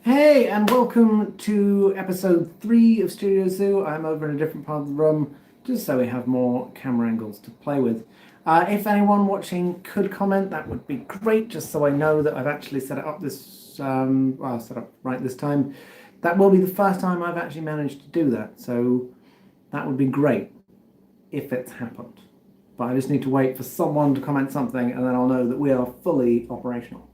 Hey, and welcome to episode 3 of Studio Zoo. I'm over in a different part of the room, just so we have more camera angles to play with. If anyone watching could comment, that would be great, just so I know that I've actually set it up set up right this time. That will be the first time I've actually managed to do that, so that would be great if it's happened. But I just need to wait for someone to comment something, and then I'll know that we are fully operational.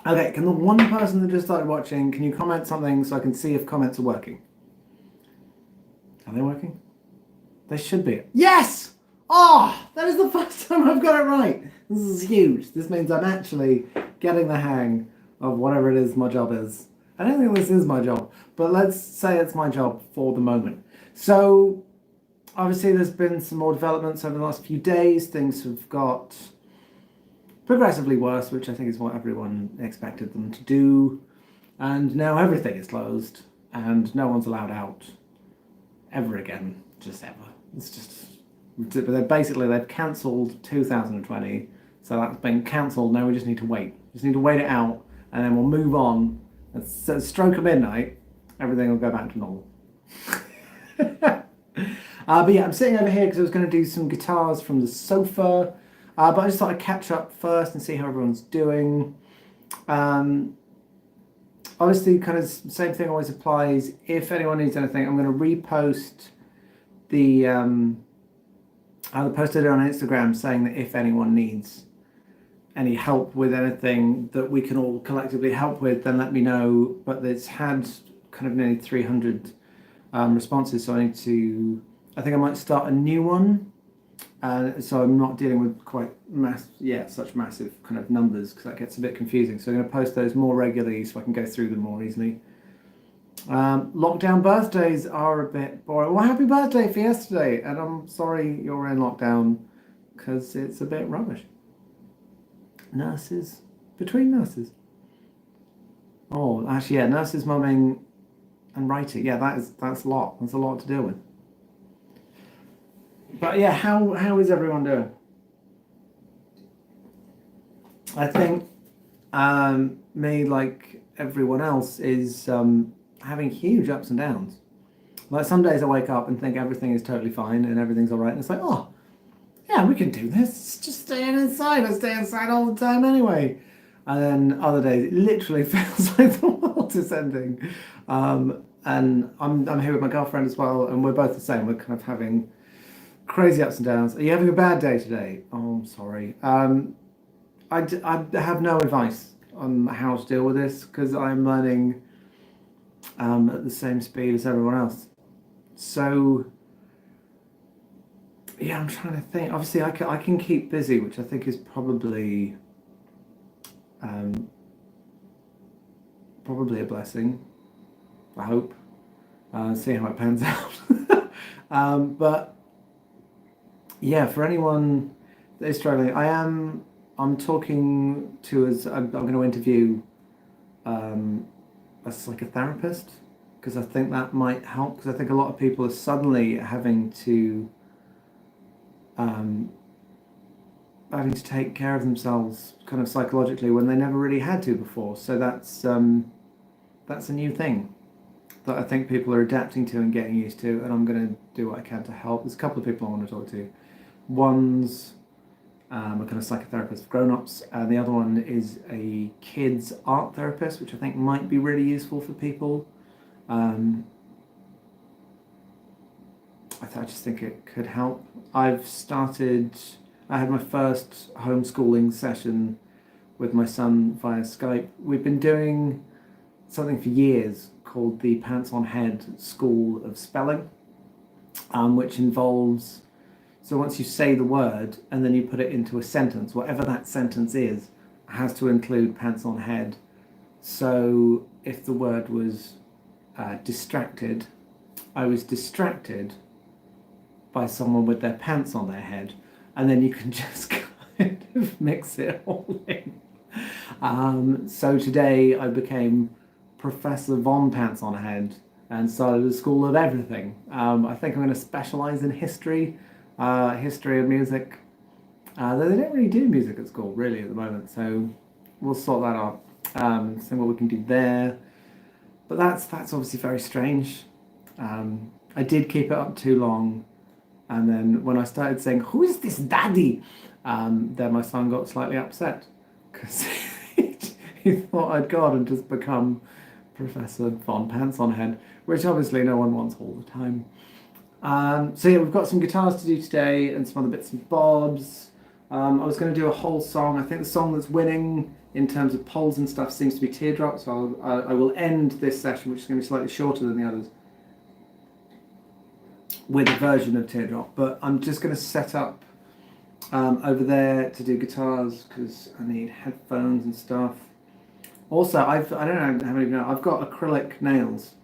Okay, can the one person that just started watching, can you comment something so I can see if comments are working? Are they working? They should be. Yes! Oh, that is the first time I've got it right. This is huge. This means I'm actually getting the hang of whatever it is my job is. I don't think this is my job, but let's say it's my job for the moment. So, obviously there's been some more developments over the last few days. Things have got progressively worse, which I think is what everyone expected them to do. And now everything is closed, and no one's allowed out ever again, just ever. It's just, they've cancelled 2020, so that's been cancelled. Now we just need to wait. Just need to wait it out, and then we'll move on. At stroke of midnight, everything will go back to normal. But yeah, I'm sitting over here because I was going to do some guitars from the sofa. But I just thought I'd catch up first and see how everyone's doing. Obviously, kind of same thing always applies. If anyone needs anything, I'm going to repost the post I did on Instagram saying that if anyone needs any help with anything that we can all collectively help with, then let me know. But it's had kind of nearly 300 responses, so I think I might start a new one. So I'm not dealing with such massive kind of numbers, because that gets a bit confusing. So I'm going to post those more regularly so I can go through them more easily. Lockdown birthdays are a bit boring. Well, happy birthday for yesterday, and I'm sorry you're in lockdown because it's a bit rubbish. Nurses, between nurses. Oh, actually, yeah, nurses, mumming, and writing. Yeah, that's a lot. That's a lot to deal with. But yeah, how is everyone doing? I think me, like everyone else, is having huge ups and downs. Like some days I wake up and think everything is totally fine and everything's all right, and it's like, oh, yeah, we can do this. It's just staying inside. I stay inside all the time anyway. And then other days it literally feels like the world is ending. And I'm here with my girlfriend as well, and we're both the same. We're kind of having crazy ups and downs. Are you having a bad day today? Oh, I'm sorry. I have no advice on how to deal with this because I'm learning at the same speed as everyone else. So, yeah, I'm trying to think. Obviously, I can keep busy, which I think is um, probably a blessing. I hope. See how it pans out. But yeah, for anyone that is struggling, I'm talking to as I'm going to interview a psychotherapist because I think that might help, because I think a lot of people are suddenly um, having to take care of themselves kind of psychologically when they never really had to before. So that's a new thing that I think people are adapting to and getting used to, and I'm going to do what I can to help. There's a couple of people I want to talk to. One's a kind of psychotherapist for grown-ups, and the other one is a kids art therapist, which I think might be really useful for people. Um, I just think it could help. I had my first homeschooling session with my son via Skype. We've been doing something for years called the Pants on Head School of Spelling, which involves, so once you say the word and then you put it into a sentence, whatever that sentence is, has to include pants on head. So if the word was distracted, I was distracted by someone with their pants on their head, and then you can just kind of mix it all in. So today I became Professor Von Pants on Head and started a school of everything. I think I'm going to specialise in history, history of music. Though they don't really do music at school really at the moment, so we'll sort that out. seeing what we can do there. But that's obviously very strange. I did keep it up too long, and then when I started saying, "Who is this daddy?" then my son got slightly upset because he thought I'd gone and just become Professor Von Pants on Head, which obviously no one wants all the time. So yeah, we've got some guitars to do today and some other bits and bobs. I was going to do a whole song. I think the song that's winning in terms of polls and stuff seems to be Teardrop, so I will end this session, which is going to be slightly shorter than the others, with a version of Teardrop. But I'm just going to set up over there to do guitars because I need headphones and stuff. Also, I don't know how many of you know, I've got acrylic nails,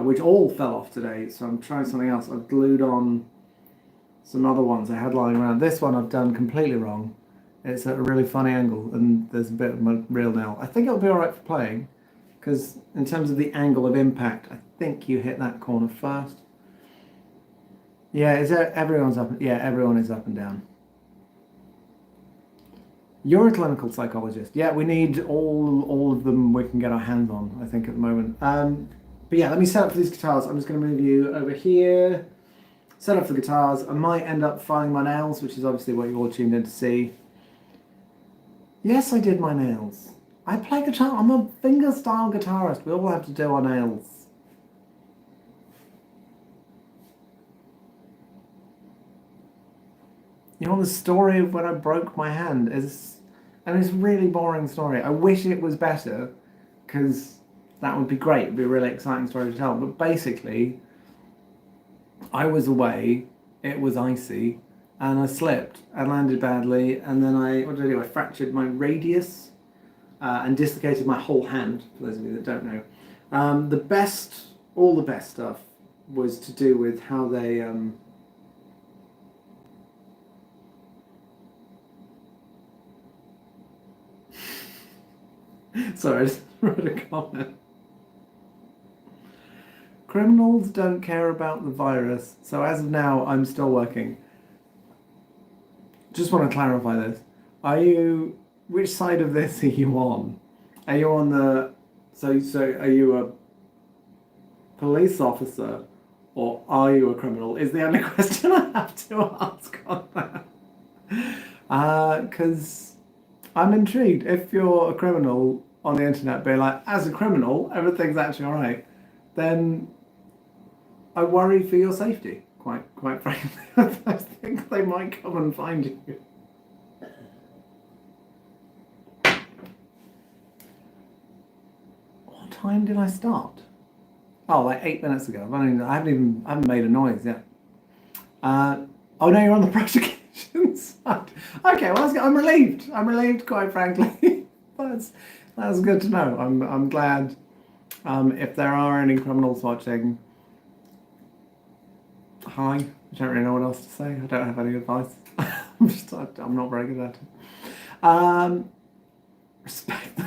which all fell off today, so I'm trying something else. I've glued on some other ones I had lying around. This one I've done completely wrong. It's at a really funny angle, and there's a bit of my real nail. I think it'll be alright for playing, because in terms of the angle of impact, I think you hit that corner first. Yeah, everyone's up? Yeah, everyone is up and down. You're a clinical psychologist. Yeah, we need all of them we can get our hands on, I think, at the moment. But yeah, let me set up for these guitars. I'm just going to move you over here. Set up for the guitars. I might end up filing my nails, which is obviously what you all tuned in to see. Yes, I did my nails. I play guitar. I'm a fingerstyle guitarist. We all have to do our nails. You know the story of when I broke my hand is, and it's a really boring story. I wish it was better, because that would be great. It'd be a really exciting story to tell. But basically, I was away, it was icy, and I slipped and landed badly, and then what did I do? I fractured my radius and dislocated my whole hand, for those of you that don't know. All the best stuff was to do with how they... Sorry, I just wrote a comment. Criminals don't care about the virus, so as of now, I'm still working. Just want to clarify this. Which side of this are you on? Are you on the, so are you a police officer, or are you a criminal? Is the only question I have to ask on that. Because I'm intrigued. If you're a criminal on the internet, be like, as a criminal, everything's actually all right, then I worry for your safety, quite frankly. I think they might come and find you. What time did I start? Oh, like 8 minutes ago. I haven't made a noise yet. Oh no, you're on the prosecution side. Okay, well I'm relieved. I'm relieved, quite frankly. That's good to know. I'm glad. If there are any criminals watching, hi. I don't really know what else to say. I don't have any advice. I'm not very good at it. Respect.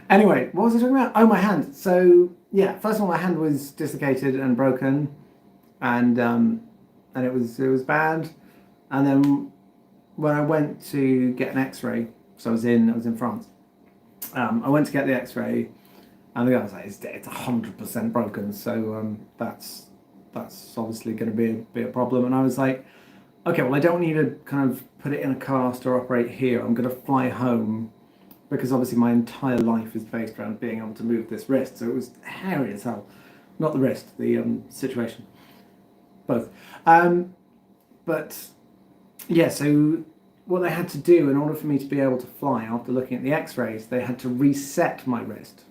Anyway, what was I talking about? Oh, my hand. So yeah, first of all, my hand was dislocated and broken, and it was bad. And then when I went to get an X-ray, so I was in France. I went to get the X-ray, and the guy was like, "It's 100% broken." So that's obviously going to be a problem. And I was like, "Okay, well, I don't want you to kind of put it in a cast or operate here. I'm going to fly home." Because obviously my entire life is based around being able to move this wrist, so it was hairy as hell. Not the wrist, the situation. Both. But yeah, so what they had to do in order for me to be able to fly after looking at the X-rays, they had to reset my wrist,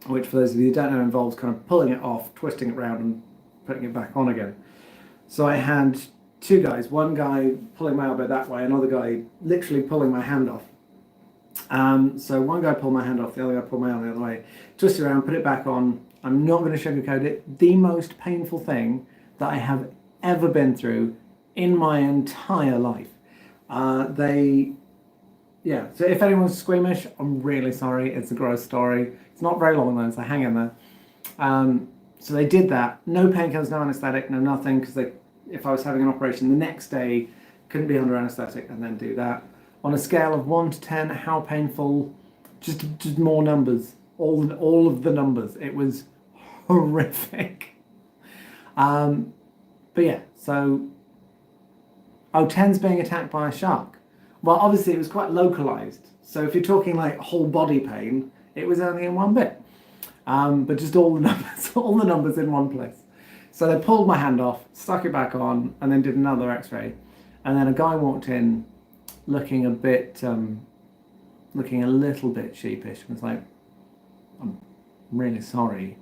which for those of you who don't know involves kind of pulling it off, twisting it around, and putting it back on again. So I had two guys, one guy pulling my elbow that way, another guy literally pulling my hand off. So one guy pulled my hand off, the other guy pulled my arm the other way, twisted around, put it back on. I'm not going to sugarcoat it. The most painful thing that I have ever been through in my entire life. So if anyone's squeamish, I'm really sorry. It's a gross story. It's not very long though, so hang in there. So they did that. No painkillers, no anaesthetic, no nothing, because if I was having an operation the next day, couldn't be under anaesthetic and then do that. On a scale of 1 to 10, how painful? Just more numbers. All of the numbers. It was horrific. But yeah, so... Oh, 10's being attacked by a shark. Well, obviously it was quite localized. So if you're talking like whole body pain, it was only in one bit. But just all the numbers, all the numbers in one place. So they pulled my hand off, stuck it back on, and then did another X-ray. And then a guy walked in, looking a little bit sheepish, and was like, "I'm really sorry,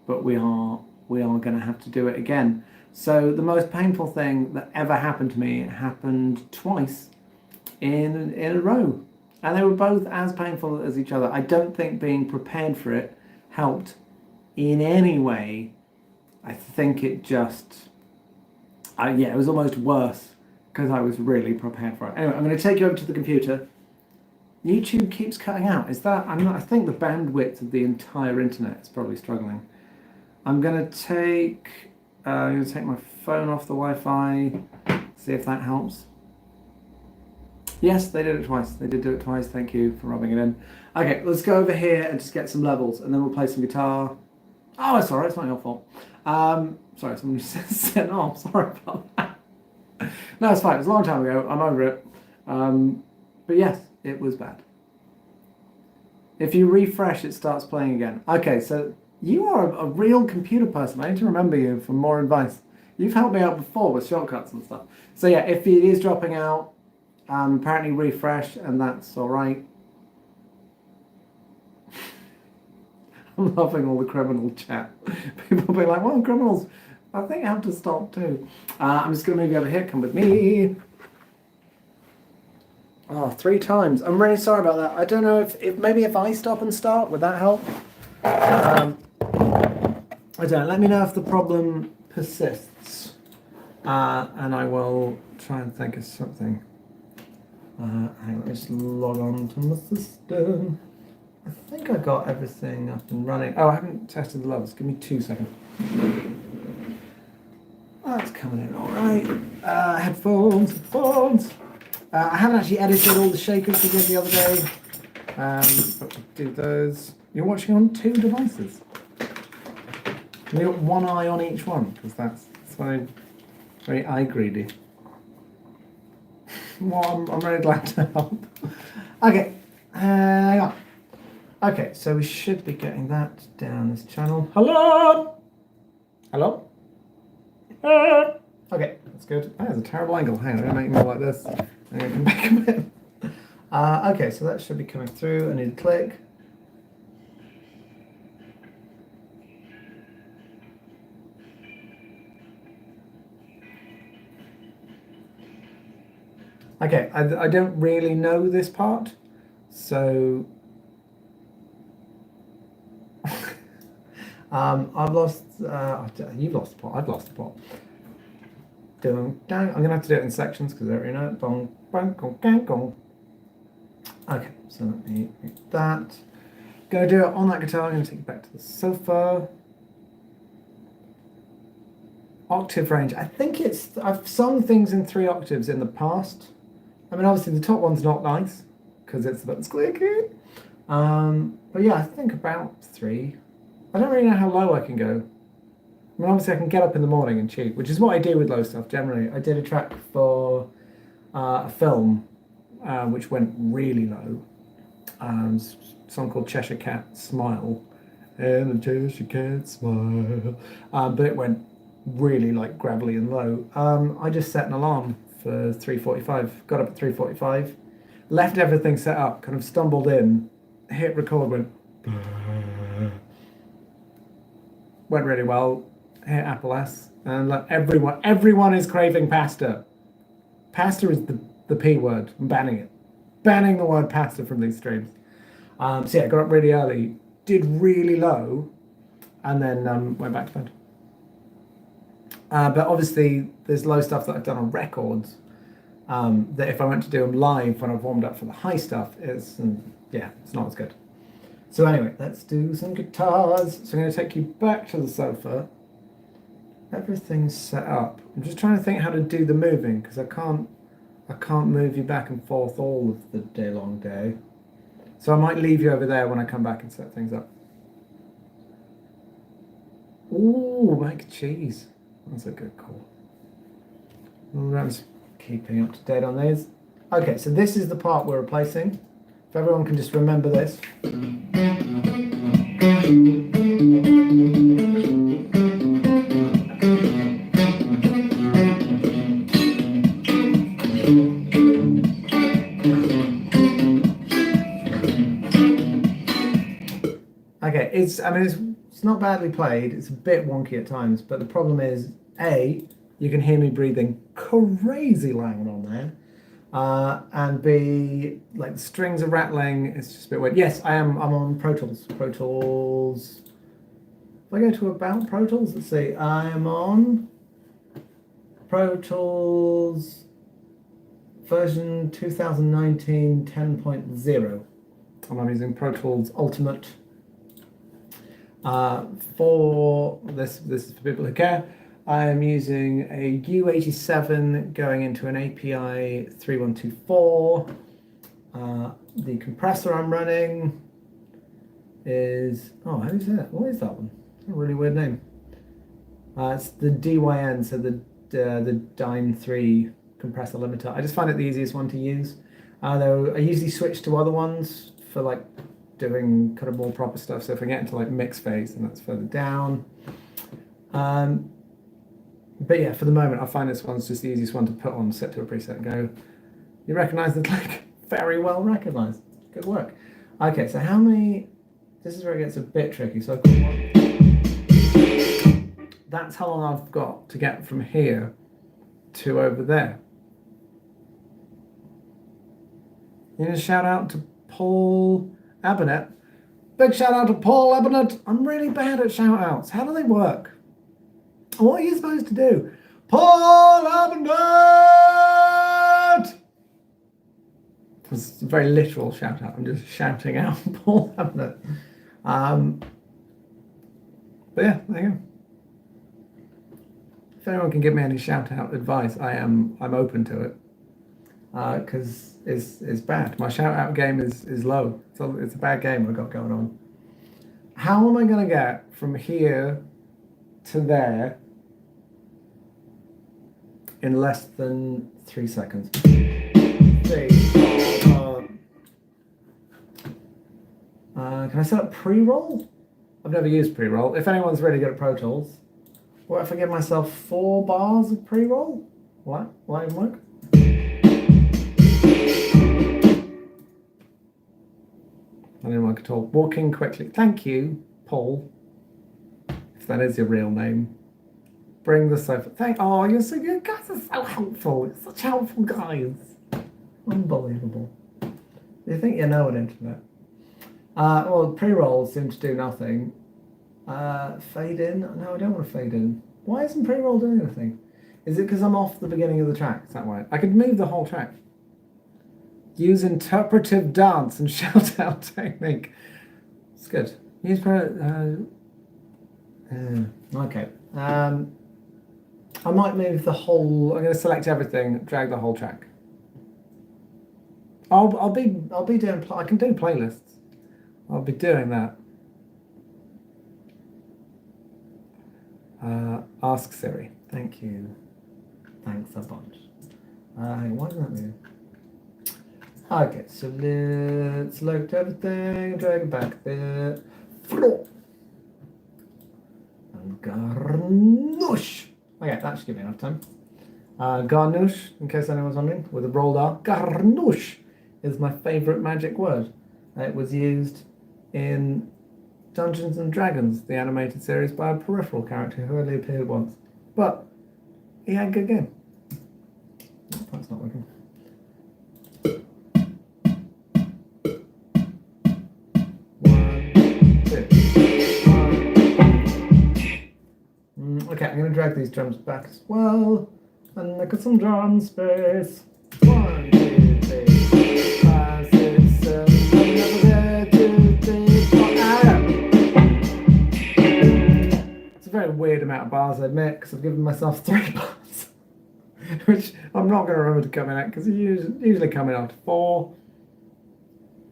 but we are going to have to do it again." So the most painful thing that ever happened to me happened twice in a row, and they were both as painful as each other. I don't think being prepared for it helped in any way. I think it just, it was almost worse because I was really prepared for it. Anyway, I'm going to take you over to the computer. YouTube keeps cutting out. Is that? I think the bandwidth of the entire internet is probably struggling. I'm going to take my phone off the Wi-Fi. See if that helps. Yes, they did it twice. They did do it twice. Thank you for rubbing it in. Okay, let's go over here and just get some levels, and then we'll play some guitar. Oh, it's alright. It's not your fault. Sorry, someone just said, "Oh, I'm sorry about that." No, it's fine. It was a long time ago. I'm over it. But yes, it was bad. If you refresh, it starts playing again. Okay, so you are a real computer person. I need to remember you for more advice. You've helped me out before with shortcuts and stuff. So yeah, if it is dropping out, apparently refresh, and that's all right. I'm loving all the criminal chat. People be like, "Well, criminals, I think I have to stop too." I'm just going to move you over here. Come with me. Oh, 3 times. I'm really sorry about that. I don't know if maybe if I stop and start, would that help? I don't know. Let me know if the problem persists. And I will try and think of something. Hang on, let me just log on to my system. I think I got everything up and running. Oh, I haven't tested the levels. Give me 2 seconds. That's coming in all right. Headphones. I haven't actually edited all the shakers we did the other day. But we'll do those. You're watching on 2 devices. You got one eye on each one, because that's very eye greedy. Well, I'm very glad to help. Okay, hang on. Okay, so we should be getting that down this channel. Hello? Hello? Okay, that's good. Oh, that's a terrible angle. Hang on, I'm going to make it more like this. I'm going to come back a bit. Okay, so that should be coming through. I need to click. Okay, I don't really know this part, so I've lost. You've lost the plot. I've lost the plot. I'm gonna have to do it in sections because I don't really know it. Bong, bong, gong, gang, gong. Okay, so let me make that. Gonna do it on that guitar. I'm gonna take it back to the sofa. Octave range. I think I've sung things in 3 octaves in the past. I mean, obviously the top one's not nice because it's a bit squeaky. But yeah, I think about 3. I don't really know how low I can go. I mean, obviously I can get up in the morning and cheat, which is what I do with low stuff generally. I did a track for a film which went really low. A song called Cheshire Cat Smile. And a Cheshire Cat Smile. But it went really like gravelly and low. I just set an alarm for 3:45. Got up at 3:45. Left everything set up, kind of stumbled in, hit record, went really well. Hit Apple S, and like everyone is craving pasta. Pasta is the P word. I'm banning it. Banning the word pasta from these streams. So yeah, got up really early, did really low, and then went back to bed. But obviously, there's low stuff that I've done on records that if I went to do them live when I've warmed up for the high stuff, it's not as good. So anyway, let's do some guitars. So I'm going to take you back to the sofa. Everything's set up. I'm just trying to think how to do the moving because I I can't move you back and forth all of the long day. So I might leave you over there when I come back and set things up. Ooh, mac and cheese. That's a good call. I'm just keeping up to date on these. Okay, so this is the part we're replacing. If everyone can just remember this. Okay, it's not badly played. It's a bit wonky at times, but the problem is, A, you can hear me breathing crazy loud on there. And B, like the strings are rattling. It's just a bit weird. Yes, I'm on Pro Tools. Pro Tools. If I go to About Pro Tools, let's see. I am on Pro Tools version 2019 10.0. And I'm using Pro Tools Ultimate. For this is for people who care. I am using a U87 going into an API 3124. The compressor I'm running is, how do you say that? What is that one? It's a really weird name. It's the DYN, so the Dyne 3 compressor limiter. I just find it the easiest one to use. Though I usually switch to other ones for like doing kind of more proper stuff. So if I get into like mix phase, then that's further down. But yeah, for the moment, I find this one's just the easiest one to put on, set to a preset and go. You recognize it, like, very well recognized. Good work. Okay, so how many, this is where it gets a bit tricky. So I've got one. That's how long I've got to get from here to over there. You need a shout out to Paul Abernett. Big shout out to Paul Abernett. I'm really bad at shout outs. How do they work? What are you supposed to do? Paul Abernett! It's a very literal shout out. I'm just shouting out Paul Abernett. But yeah, there you go. If anyone can give me any shout out advice, I'm open to it. Because it's bad. My shout out game is low. It's a bad game I've got going on. How am I going to get from here to there in less than 3 seconds? Can I set up pre-roll? I've never used pre-roll. If anyone's really good at Pro Tools, what if I give myself 4 bars of pre-roll? What? Will that even work? I didn't work at all. Walking quickly. Thank you, Paul. If that is your real name. Bring the sofa. You guys are so helpful. You're such helpful guys. Unbelievable. You think you know an internet? Well, pre-rolls seem to do nothing. Fade in? No, I don't want to fade in. Why isn't pre-roll doing anything? Is it because I'm off the beginning of the track? Is that why? I could move the whole track. Use interpretive dance and shout out technique. It's good. Use okay. I might move the whole. I'm going to select everything, drag the whole track. I'll be doing. I can do playlists. I'll be doing that. Ask Siri. Thank you. Thanks a bunch. Why doesn't that move? Okay, so let's select everything, drag it back there. Floor. And garnouche. Okay, that should give me enough time. Garnouche, in case anyone's wondering, with a rolled R. Garnouche is my favourite magic word. It was used in Dungeons and Dragons, the animated series, by a peripheral character who only appeared once. But he had a good game. That's not working. Okay, I'm going to drag these drums back as well and look at some drum space. 1, 2, 3, 5, 6, 7, 8, 2, 3, 4. It's a very weird amount of bars, I admit, because I've given myself 3 bars. which I'm not going to remember to come in at because you usually come in after 4.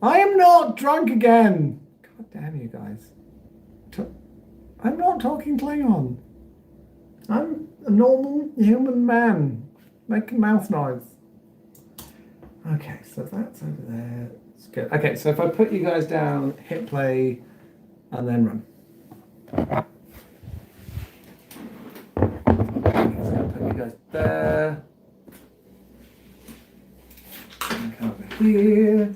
I am not drunk again. God damn you guys. I'm not talking Klingon. I'm a normal human man making mouth noise. Okay, so that's over there. It's good. Okay, so if I put you guys down, hit play, and then run. So I'll put you guys there. And come over here.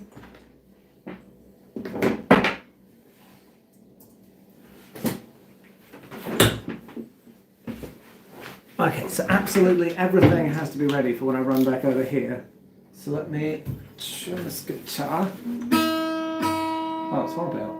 Okay, so absolutely everything has to be ready for when I run back over here. So let me show this guitar. Oh, it's one bell.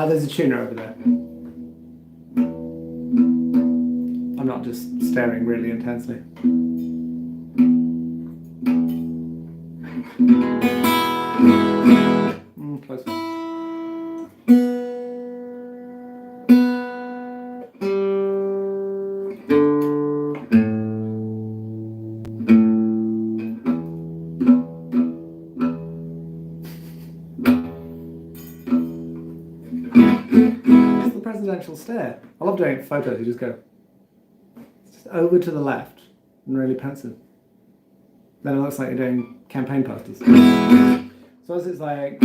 There's a tuner over there. I'm not just staring really intensely. Close. It's the presidential stare. I love doing photos. You just go just over to the left and really pensive. Then it looks like you're doing campaign posters. So as it's like.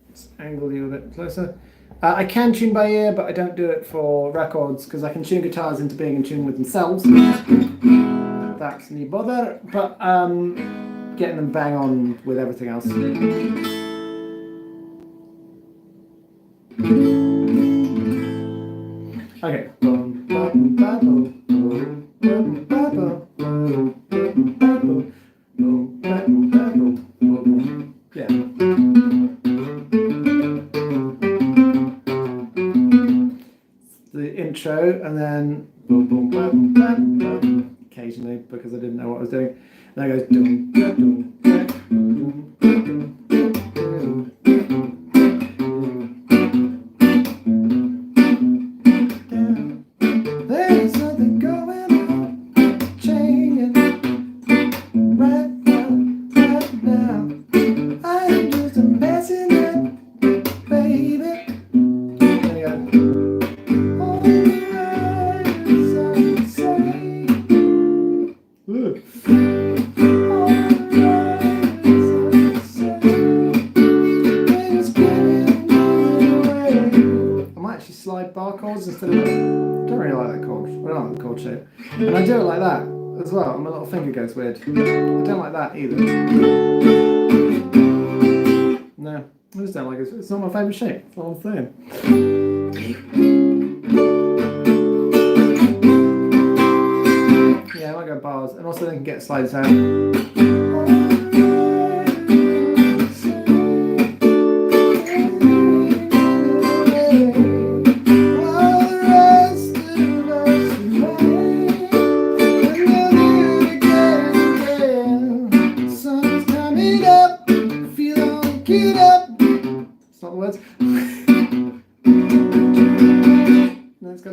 Let's angle you a bit closer. I can tune by ear, but I don't do it for records because I can tune guitars into being in tune with themselves. That's no bother, but getting them bang on with everything else. Okay. Yeah. The intro, and then boom, boom, boom, boom, boom, occasionally because I didn't know what I was doing. And then it goes dum, dum, dum, dum, dum. There's something going on, changing right now. I am just a messenger, baby. There you go. I might actually slide bar chords instead of. I don't really like that chord. I don't like the chord shape. And I do it like that as well. My little finger goes weird. I don't like that either. No, I just don't like it. It's not my favourite shape. That's all I'm saying. Yeah, I might go bars. And also they can get slides out. Words. Let's go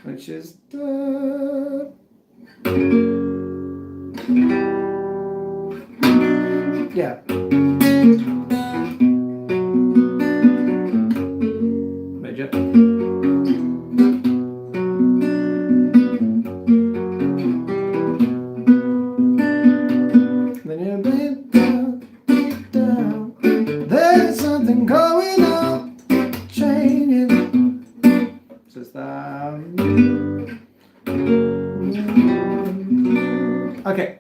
which is yeah. Major. Then you there's something going on, changing. Just that. Okay,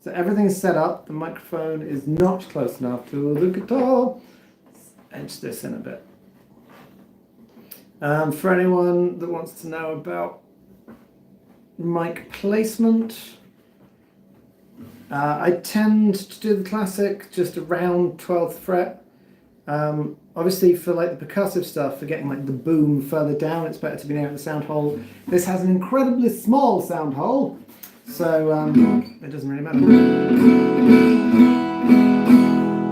so everything's set up. The microphone is not close enough to the guitar. Let's edge this in a bit. For anyone that wants to know about mic placement. I tend to do the classic just around 12th fret. Obviously for like the percussive stuff, for getting like the boom further down, it's better to be near the sound hole. This has an incredibly small sound hole, so it doesn't really matter.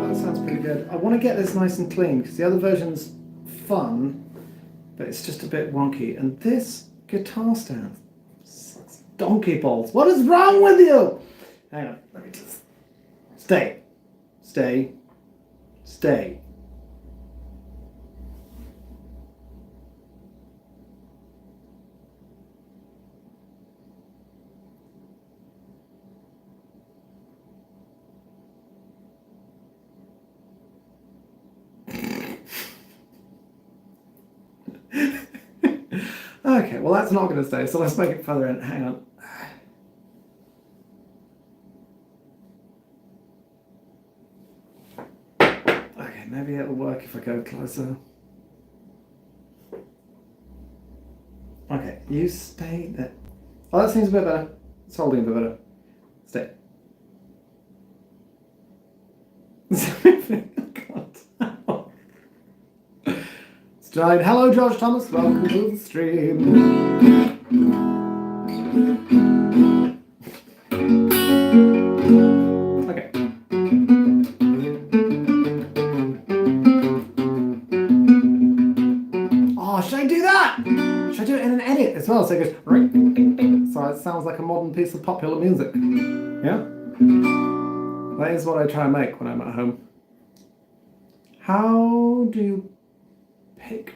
That sounds pretty good. I want to get this nice and clean because the other version's fun, but it's just a bit wonky. And this guitar stand, donkey balls. What is wrong with you? Hang on, let me just stay. Okay, well that's not going to stay, so let's make it further in. Hang on. Okay, maybe it'll work if I go closer. Okay, you stay there. Oh, that seems a bit better. It's holding a bit better. Stay. God. It's died. Hello, George Thomas. Welcome to the stream. Okay. Oh, should I do that? Should I do it in an edit as well? So it goes ring, ding, ding, ding. So it sounds like a modern piece of popular music. Yeah? That is what I try and make when I'm at home. How do you pick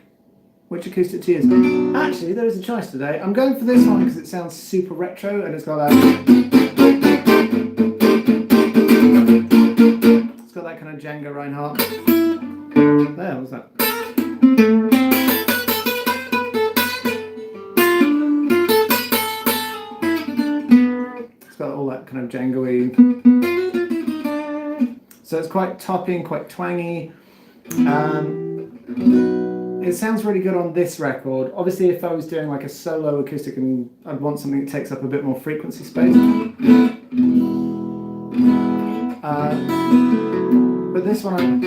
which acoustic to use? Actually, there is a choice today. I'm going for this one because it sounds super retro and it's got that. It's got that kind of Django Reinhardt. There, what was that? It's got all that kind of Django-y. So it's quite toppy and quite twangy. It sounds really good on this record. Obviously, if I was doing like a solo acoustic, and I'd want something that takes up a bit more frequency space. But this one,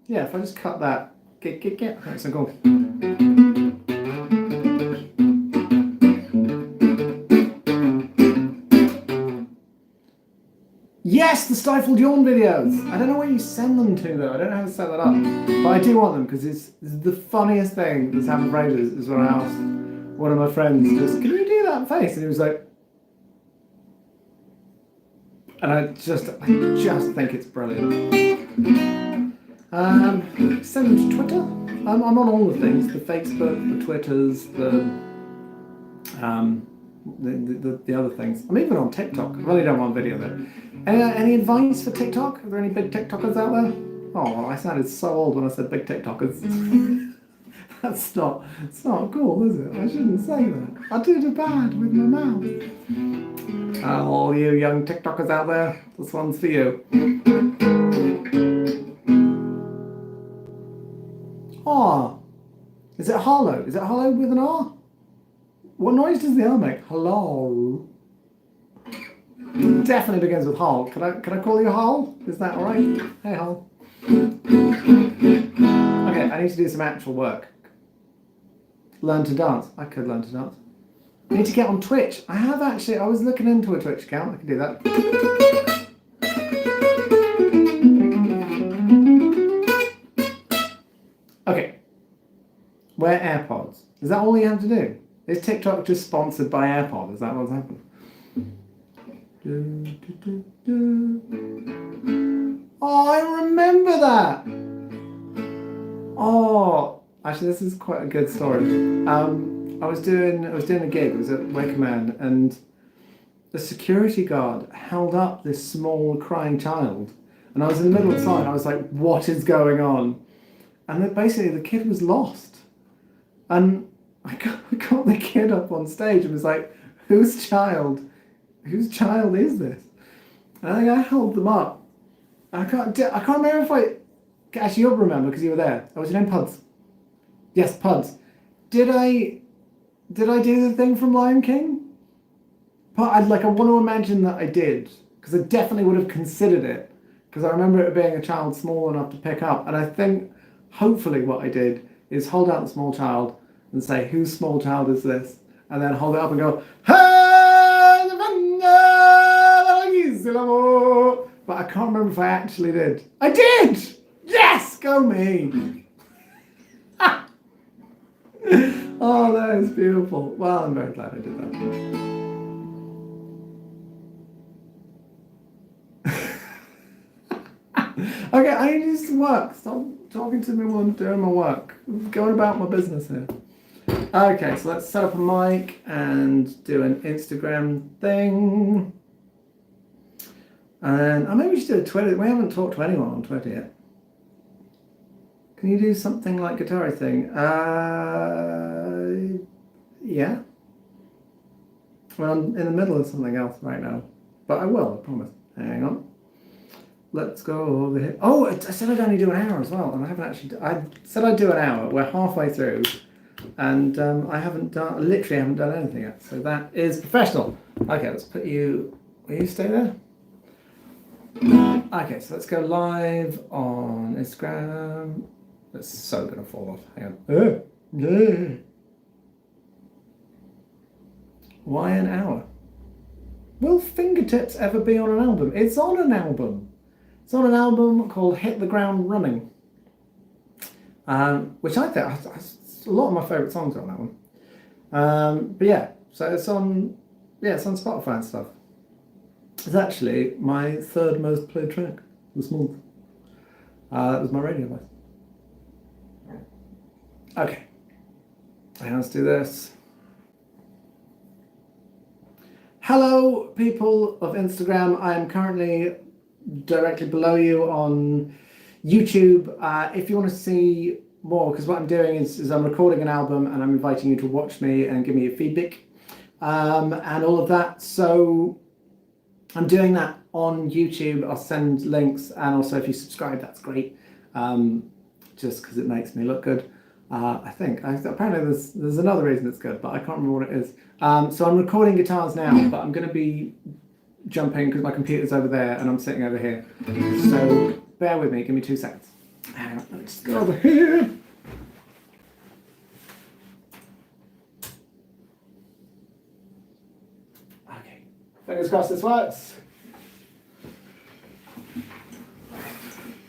yeah, if I just cut that, get, that's so cool. Yes, the Stifled Yawn videos! I don't know where you send them to though, I don't know how to set that up. But I do want them because it's the funniest thing that's happened for ages is when I asked one of my friends, just, can you do that face? And he was like, and I just think it's brilliant. Send them to Twitter. I'm on all the things, the Facebook, the Twitters, the other things. I'm even on TikTok. I really don't want video though. Any advice for TikTok? Are there any big TikTokers out there? Oh, I sounded so old when I said big TikTokers. It's not cool, is it? I shouldn't say that. I did it bad with my mouth. All you young TikTokers out there, this one's for you. Oh, is it hollow? Is it hollow with an R? What noise does the R make? Hello. Definitely begins with Hall. Can I call you Hall? Is that alright? Hey Hall. Okay, I need to do some actual work. Learn to dance. I could learn to dance. I need to get on Twitch. I was looking into a Twitch account. I can do that. Okay. Wear AirPods. Is that all you have to do? Is TikTok just sponsored by AirPod? Is that what's happened? Oh, I remember that! Oh, actually this is quite a good story. I was doing a gig, it was at Wake Man, and the security guard held up this small crying child, and I was in the middle of the song and I was like, what is going on? And then basically the kid was lost. And I got the kid up on stage and was like, whose child is this? And I think I held them up. I can't remember if Actually, you'll remember because you were there. Oh, was your name Puds? Yes, Puds. Did I do the thing from Lion King? I want to imagine that I did, because I definitely would have considered it, because I remember it being a child small enough to pick up. And I think, hopefully, what I did is hold out the small child and say, whose small child is this? And then hold it up and go, but I can't remember if I actually did. I did! Yes! Go me! Oh, that is beautiful. Well, I'm very glad I did that. Okay, I need to do some work. Stop talking to me while I'm doing my work. I'm going about my business here. Okay, so let's set up a mic and do an Instagram thing. And maybe we should do a Twitter. We haven't talked to anyone on Twitter yet. Can you do something like guitar thing? Yeah. Well, I'm in the middle of something else right now. But I will, I promise. Hang on. Let's go over here. Oh, I said I'd only do an hour as well, and I haven't actually. I said I'd do an hour. We're halfway through, and I literally haven't done anything yet. So that is professional. Okay, let's put you. Will you stay there? Okay, so let's go live on Instagram. That's so gonna fall off. Hang on. Why an hour? Will Fingertips ever be on an album? It's on an album. It's on an album called Hit the Ground Running, which I think a lot of my favourite songs are on that one. But yeah, so it's on Spotify and stuff. It's actually my third most played track this month. That was my radio voice. Okay, let's do this. Hello, people of Instagram. I am currently directly below you on YouTube. If you want to see more, because what I'm doing is I'm recording an album and I'm inviting you to watch me and give me your feedback and all of that. So I'm doing that on YouTube. I'll send links, and also if you subscribe, that's great. Just because it makes me look good. I think. Apparently there's another reason it's good, but I can't remember what it is. So I'm recording guitars now, but I'm going to be jumping because my computer's over there and I'm sitting over here. So bear with me, give me 2 seconds. Hang on, let me just go over here. Okay, fingers crossed this works.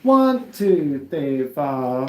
1, 2, 3, 4.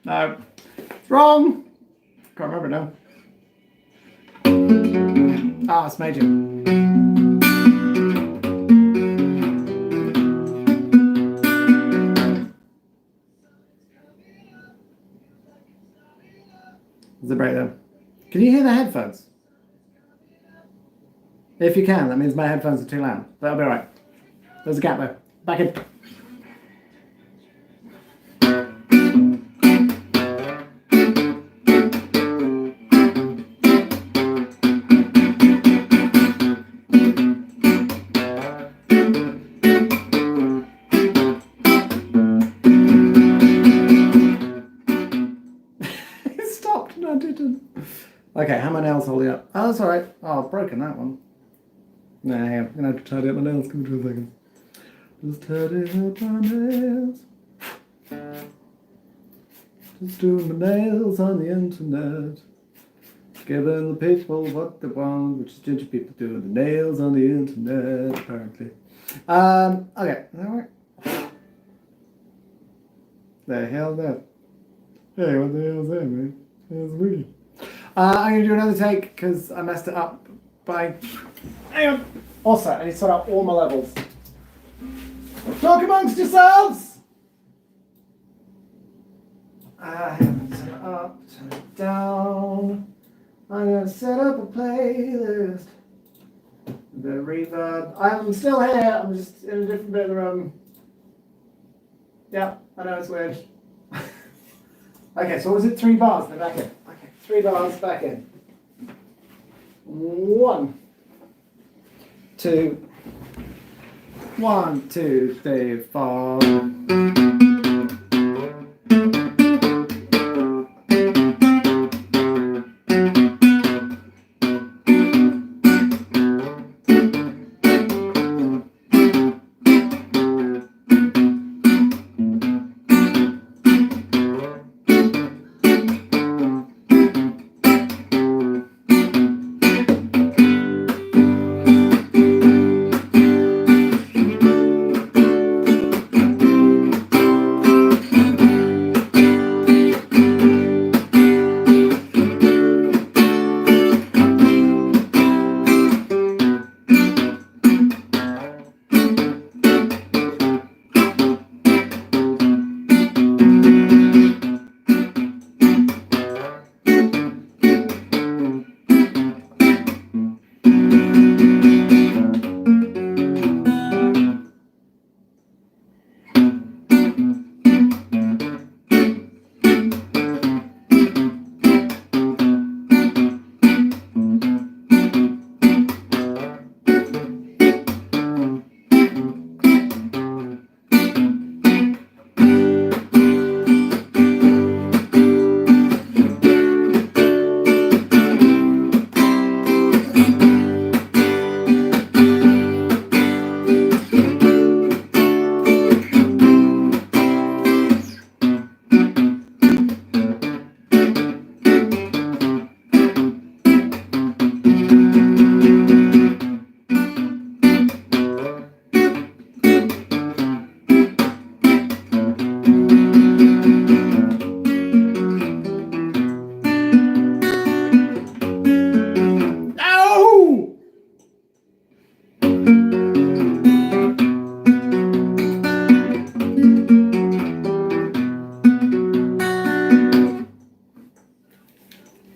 No, it's wrong. Can't remember now. Ah, it's major. great then. Can you hear the headphones? If you can, that means my headphones are too loud. That'll be alright. There's a gap there. Back in. It stopped. No, it didn't. Okay, how are my nails holding up? Oh, that's alright. Oh, I've broken that one. Nah, hang on. I'm gonna have to tidy up my nails. Give me 2 seconds. Just tidying up my nails. Just doing my nails on the internet. Giving the people what they want, which is ginger people doing the nails on the internet, apparently. Okay. Alright. The hell that? Hey, what the hell's that, man? That's weird. I'm going to do another take because I messed it up by... Hang on. Also, I need to sort out all my levels. Talk amongst yourselves! I haven't set it up, turn it down. I'm going to set up a playlist. A bit of reverb. I'm still here, I'm just in a different bit of the room. Yeah, I know it's weird. Okay, so was it 3 bars? They're back in. Okay, 3 bars, back in. 1, 2, 1, 2, 3, 4.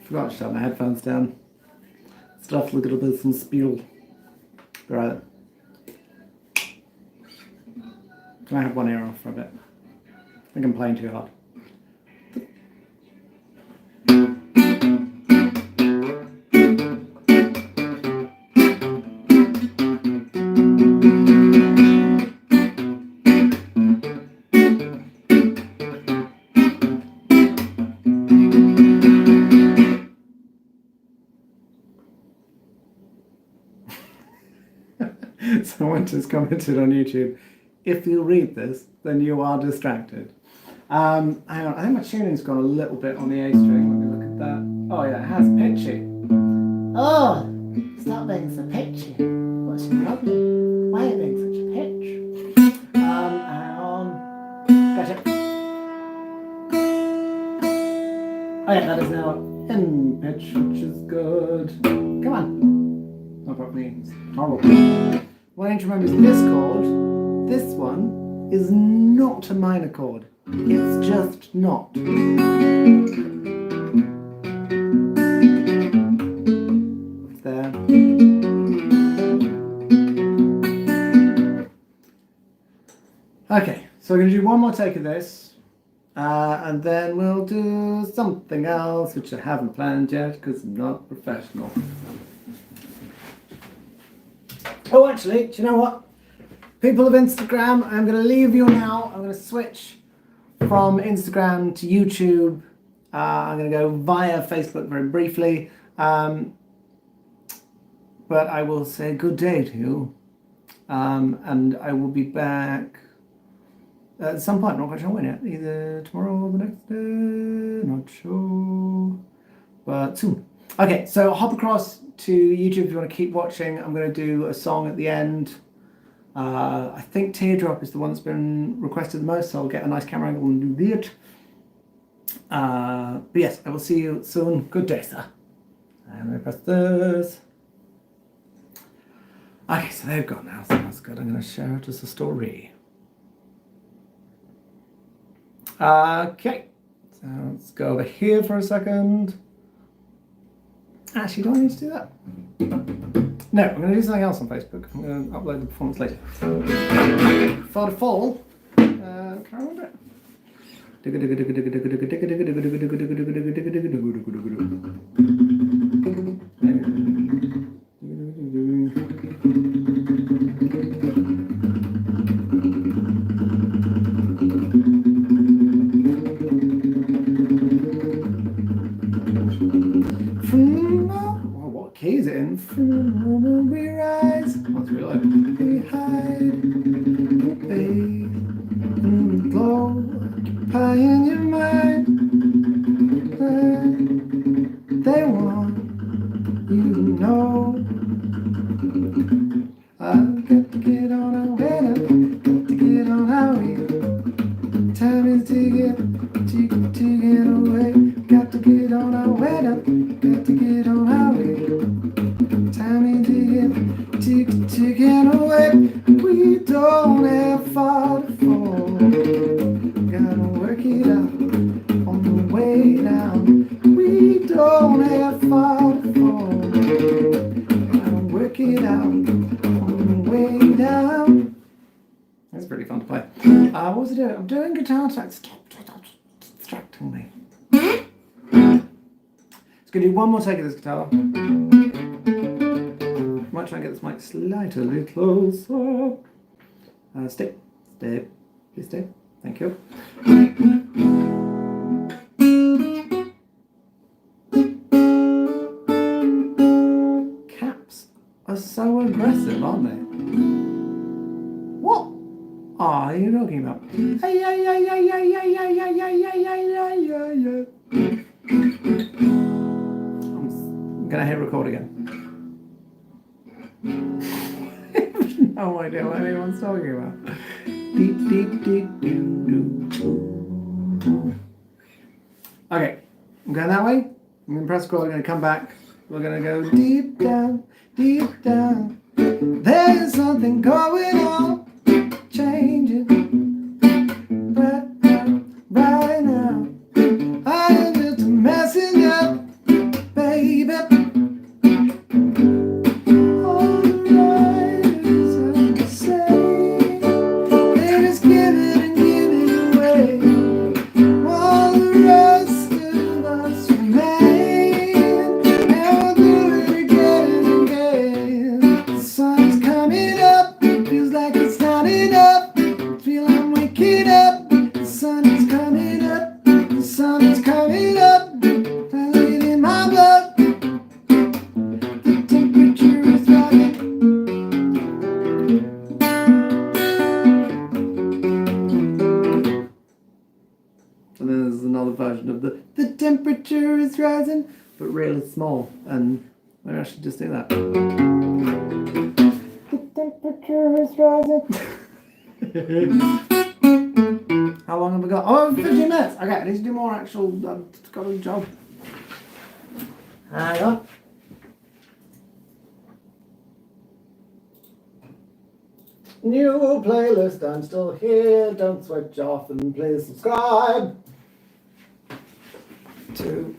Forgot to shut my headphones down. Still have to look at a bit of some spiel. Right. Can I have one ear off for a bit? I think I'm playing too hard. Someone just commented on YouTube, if you read this, then you are distracted. Hang on, I think my tuning's gone a little bit on the A string. Let me look at that. Oh yeah, it has pitchy. Oh, stop being so pitchy. What's your problem? Why are you being such a pitch? Hang on. Gotcha. Oh yeah, that is now in pitch, which is good. Come on. Not what means. Horrible. What I need to remember is this chord, this one, is not a minor chord. It's just not. Okay, so we're going to do one more take of this, and then we'll do something else, which I haven't planned yet because I'm not professional. Oh, actually, do you know what? People of Instagram, I'm going to leave you now. I'm going to switch from Instagram to YouTube. I'm going to go via Facebook very briefly. But I will say good day to you. And I will be back at some point, not quite sure when yet. Either tomorrow or the next day, not sure. But soon. Okay, so hop across to YouTube if you want to keep watching. I'm going to do a song at the end. I think Teardrop is the one that's been requested the most, so I'll get a nice camera angle and do that. But yes, I will see you soon. Good day, sir. And I press this. Okay, so they've gone now, so that's good. I'm going to share it as a story. Okay, so let's go over here for a second. Actually, do I need to do that? No, I'm going to do something else on Facebook. I'm going to upload the performance later. For the fall, can I remember it? What key is it in? From we rise. What's real life? We hide, bathe, and glow, occupying your mind. They want you to know. I've got to get on our way up, got to get on our way. Time is to get away. Got to get on our way up, got to get on our way. Time is to get away. We don't have far to fall. Gotta work it out on the way down. We don't have far to fall. Gotta work it out on the way down. That's pretty fun to play. What was I doing? I'm doing guitar tracks. Stop distracting me. Let's go do one more take of this guitar. Might try and get this mic slightly closer. Stay. Please stay. Thank you. Caps are so aggressive, aren't they? What are you talking about? I'm gonna hit record again. I have no idea what anyone's talking about. Okay, I'm going that way. I'm going to press record. I'm going to come back. We're going to go deep down, deep down. There's something going on, changing. Right now, I am just a messenger, baby. All the writers are the same. They just give it and give it away. While the rest of us remain, and we'll do it again and again. The sun's coming up, feels like it's starting up. Feel I'm waking up. The sun is coming up. The sun is coming up. Feel it in my blood. The temperature is rising. And then there's another version of the temperature is rising, but really small. And maybe I should just do that. The temperature is rising. How long have we got? Oh, 15 minutes. Okay, I need to do more actual got a job. Hang on. New playlist, I'm still here. Don't switch off and please subscribe. 2,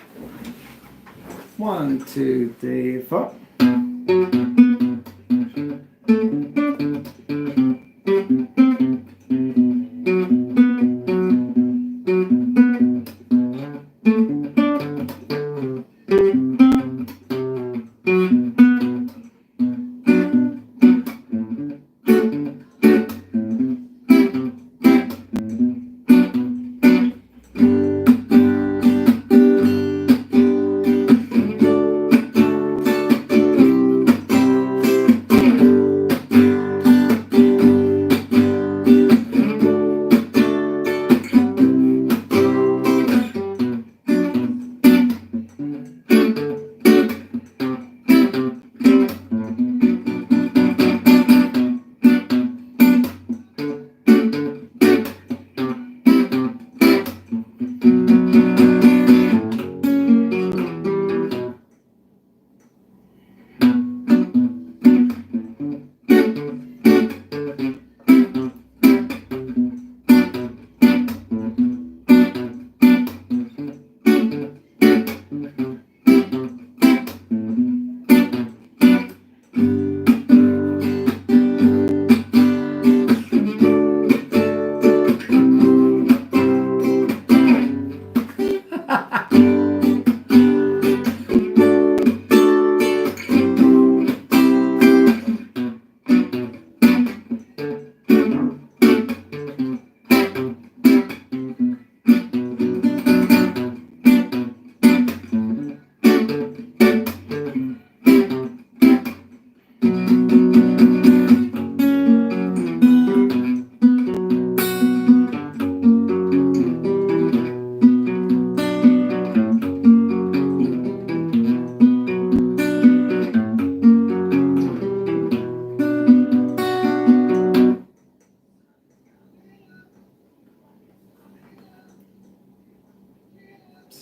1, 2, 3, 4.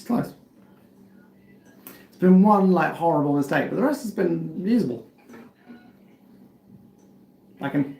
close. It's been one like horrible mistake, but the rest has been usable. I can.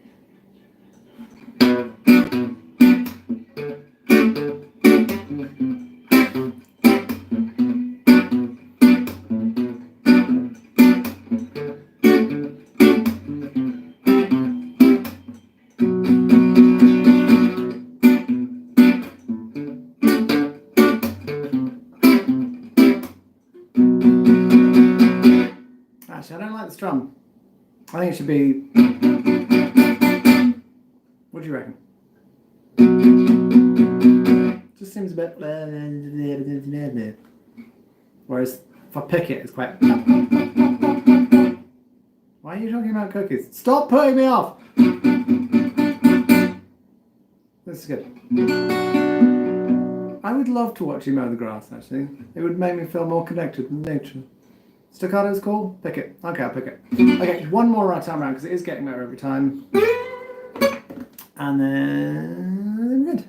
Actually, I don't like the strum. I think it should be. What do you reckon? Just seems a bit. Whereas if I pick it, it's quite. Why are you talking about cookies? Stop putting me off! This is good. I would love to watch you mow the grass, actually. It would make me feel more connected with nature. Staccato is cool? Pick it. Okay, I'll pick it. Okay, one more right time round because it is getting better every time. And then we're good.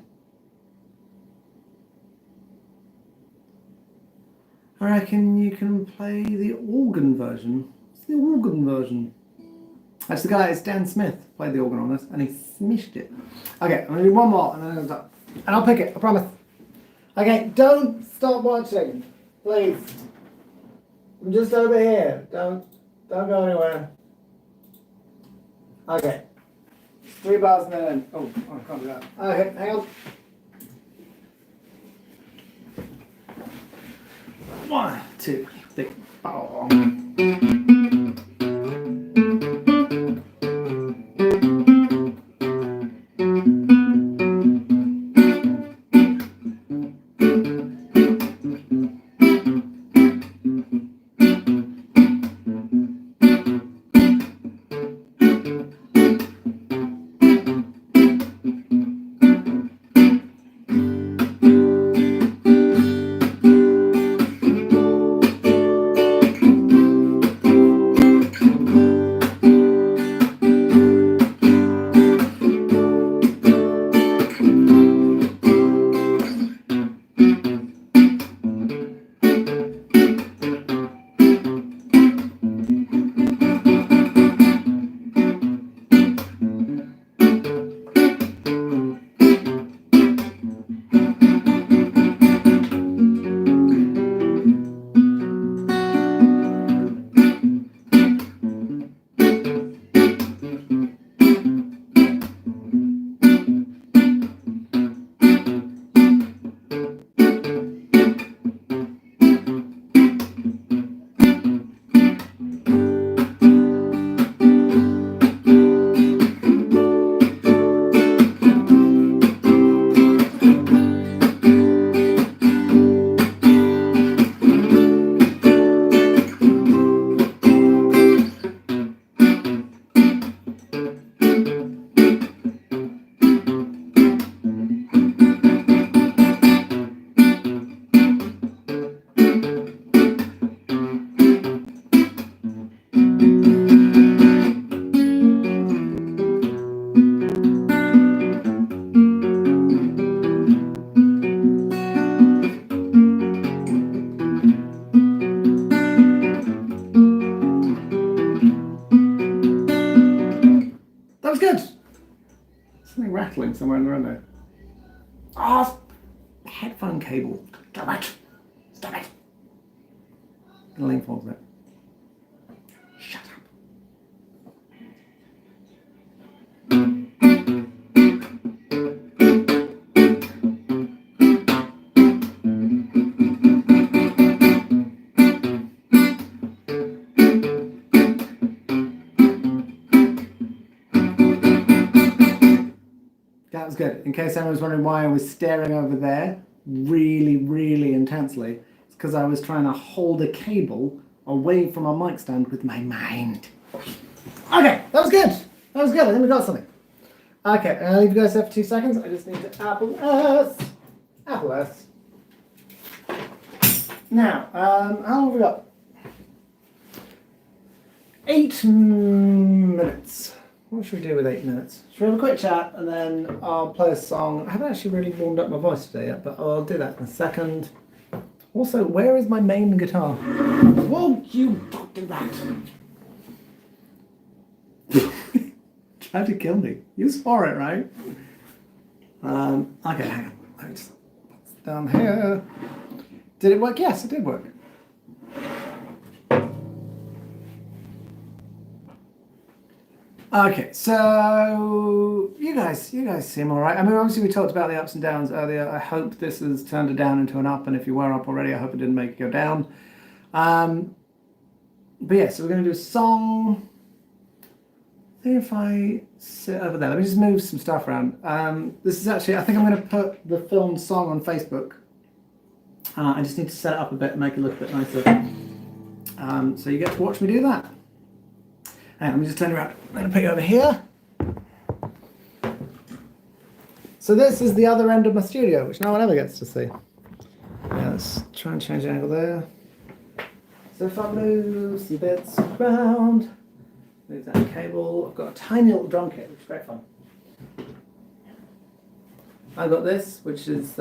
I reckon you can play the organ version. It's the organ version. That's the guy, it's Dan Smith, played the organ on this, and he smashed it. Okay, I'm gonna do one more, and then I'm done. And I'll pick it, I promise. Okay, don't stop watching, please. I'm just over here. Don't go anywhere. Okay. 3 bars and then. Oh, I can't do that. Okay, hang on. 1, 2, 3, 4. That was good. Something rattling somewhere in the room there. Oh, headphone cable. Stop it. Stop it. I'm gonna lean forward a bit. Shut up. That was good. In case anyone was wondering why I was staring over there really, really intensely, it's because I was trying to hold a cable away from a mic stand with my mind. Okay, that was good. That was good. I think we got something. Okay, I'll leave you guys there for 2 seconds. I just need to Apple S. Apple S. Now, how long have we got? 8 minutes. What should we do with 8 minutes? Should we have a quick chat and then I'll play a song? I haven't actually really warmed up my voice today yet, but I'll do that in a second. Also, where is my main guitar? Whoa, you don't do that. Tried to kill me. You saw it, right? Okay, hang on. It's down here. Did it work? Yes, it did work. Okay, so you guys seem all right. I mean, obviously we talked about the ups and downs earlier. I hope this has turned a down into an up, and if you were up already, I hope it didn't make you go down. But yeah, so we're going to do a song. I think if I sit over there, let me just move some stuff around. This is actually, I think I'm going to put the filmed song on Facebook. I just need to set it up a bit and make it look a bit nicer. So you get to watch me do that. Hang on, let me just turn around. I'm going to put you over here. So this is the other end of my studio, which no one ever gets to see. Yeah, let's try and change the angle there. So if I move some bits around, move that cable, I've got a tiny little drum kit, which is great fun. I've got this, which is it's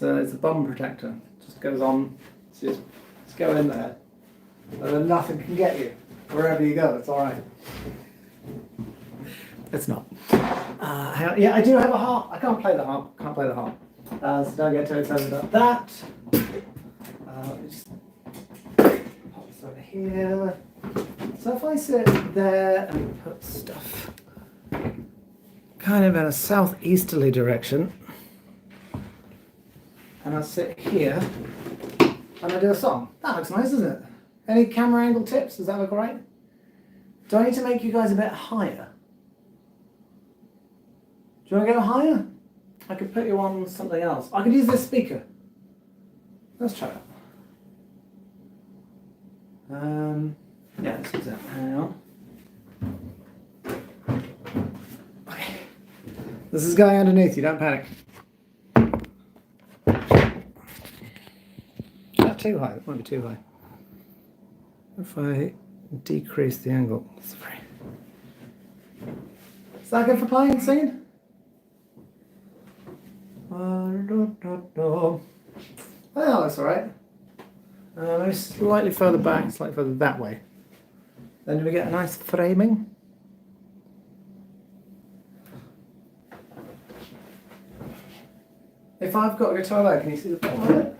a bum protector. It just goes on, so just go in there, and then nothing can get you. Wherever you go, it's all right. It's not. Yeah, I do have a harp. I can't play the harp. So don't get too excited about that. Let me just pop this over here. So if I sit there and put stuff kind of in a southeasterly direction, and I sit here and I do a song. That looks nice, doesn't it? Any camera angle tips? Does that look all right? Do I need to make you guys a bit higher? Do you want to go higher? I could put you on something else. I could use this speaker. Let's try that. Yeah, let's use that. Hang on. Okay. This is going underneath you, don't panic. Not too high, it might be too high. If I decrease the angle, sorry. Is that good for playing and singing? Oh, that's alright. Maybe slightly further back, slightly further that way. Then do we get a nice framing? If I've got a guitar there, can you see the bottom of it?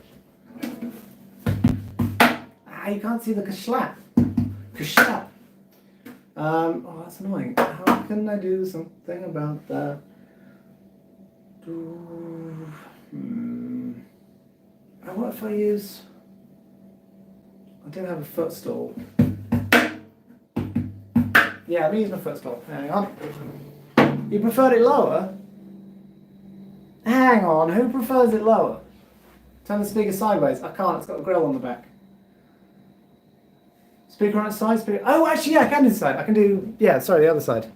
You can't see the kashlap. Kashlap. Oh, that's annoying. How can I do something about that? What if I use... I do have a footstool. Yeah, I'm using a footstool. Hang on. You preferred it lower? Hang on, who prefers it lower? Turn the speaker sideways. I can't, it's got a grill on the back. Speaker on its side, speaker... Oh, actually, yeah, I can do the side. I can do... Yeah, sorry, the other side.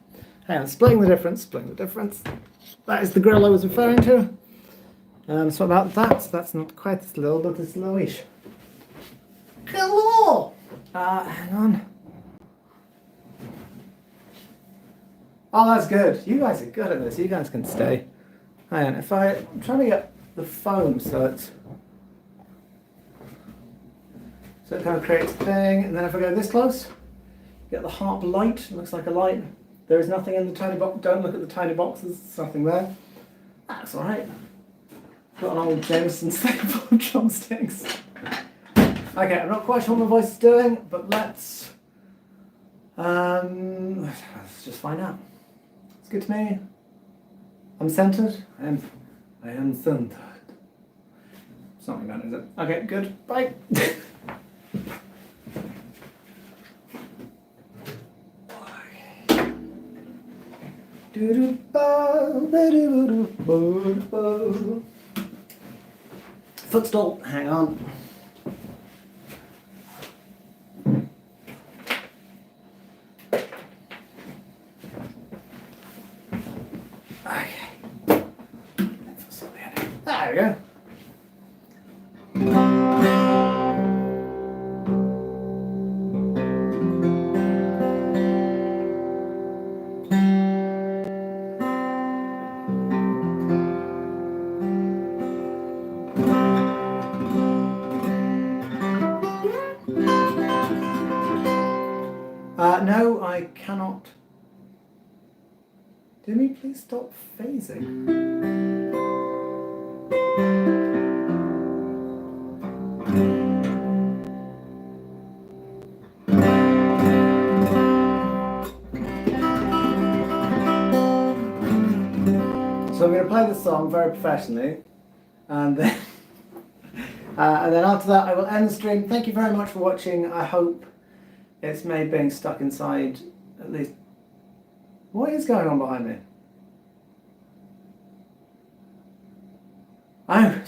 Hang on, splitting the difference. That is the grill I was referring to. So about that, so that's not quite as low, but it's lowish. Cool! Hang on. Oh, that's good. You guys are good at this. You guys can stay. Hang on, I'm trying to get the foam so it kind of creates a thing, and then if I go this close, get the harp light. It looks like a light. There is nothing in the tiny box. Don't look at the tiny boxes. There's nothing there. That's all right. Got an old Jameson staple of drumsticks. Okay, I'm not quite sure what my voice is doing, but let's just find out. It's good to me. I'm centered. I am centered. It's not like that, is it? Okay, good. Bye. Footstool, hang on. Okay. There we go. Dimmy, please stop phasing. So I'm going to play the song very professionally, and then after that I will end the stream. Thank you very much for watching. I hope it's made being stuck inside at least... What is going on behind me? I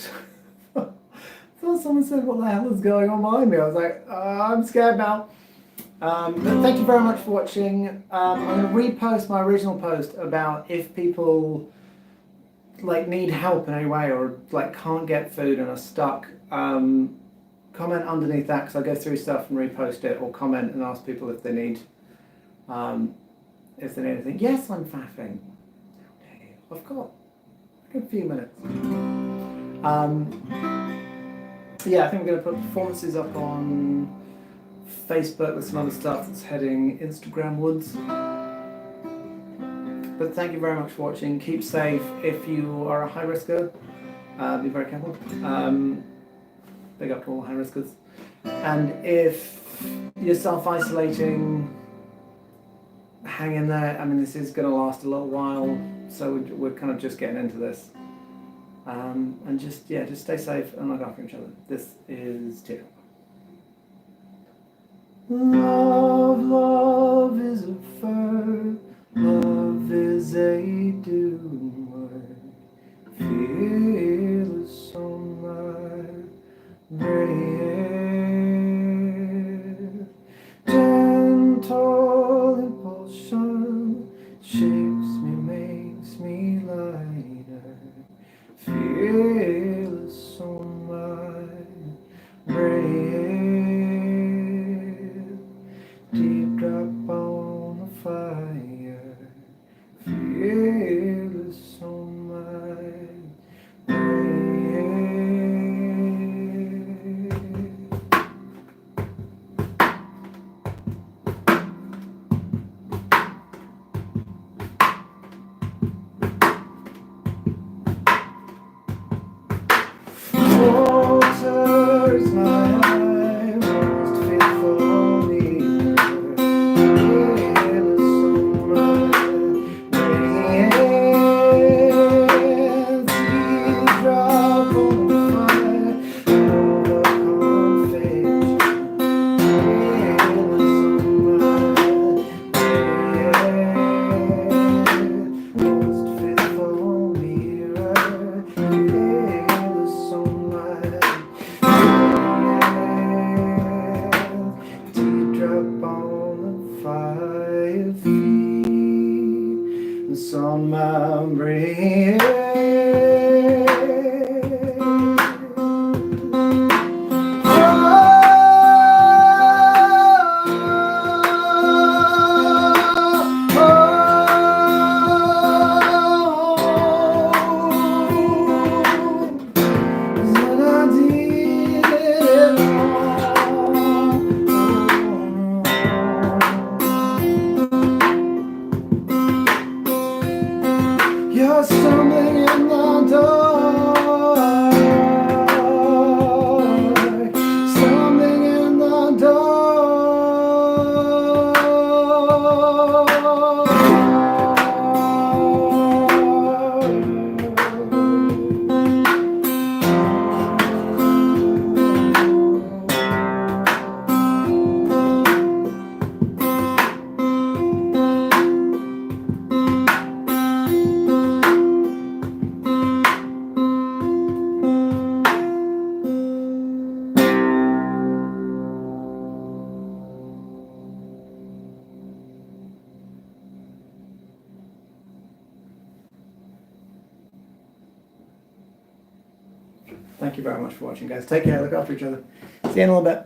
thought someone said, what the hell is going on behind me? I was like, I'm scared now. But thank you very much for watching. I'm going to repost my original post about if people like need help in any way or like can't get food and are stuck. Comment underneath that because I go through stuff and repost it, or comment and ask people if they need anything. Yes, I'm faffing. Okay, I've got a good few minutes. Yeah, I think we're going to put performances up on Facebook with some other stuff that's heading Instagram woods. But thank you very much for watching. Keep safe. If you are a high risker, be very careful. Big up to all high riskers. And if you're self-isolating, hang in there. I mean, this is going to last a little while, so we're kind of just getting into this. And just stay safe and look after each other. This is Tito. Love is a verb. Love is a doing word. Feel is on my breath. Gentle impulsion shapes me, makes me lighter. Feel is on my breath. Deep drop on the fire. Fearless on my breath. Water is my eye, most faithful leader. Fearless on my breath. Deep drop on the fire, overcome fiction. Fearless on my breath. Most faithful mirror. Fearless on my breath. Deep drop on the fire. Fearless on my breath. You're stumbling in the dark, stumbling in the Thank you very much for watching, guys. Take care, look after each other. See you in a little bit.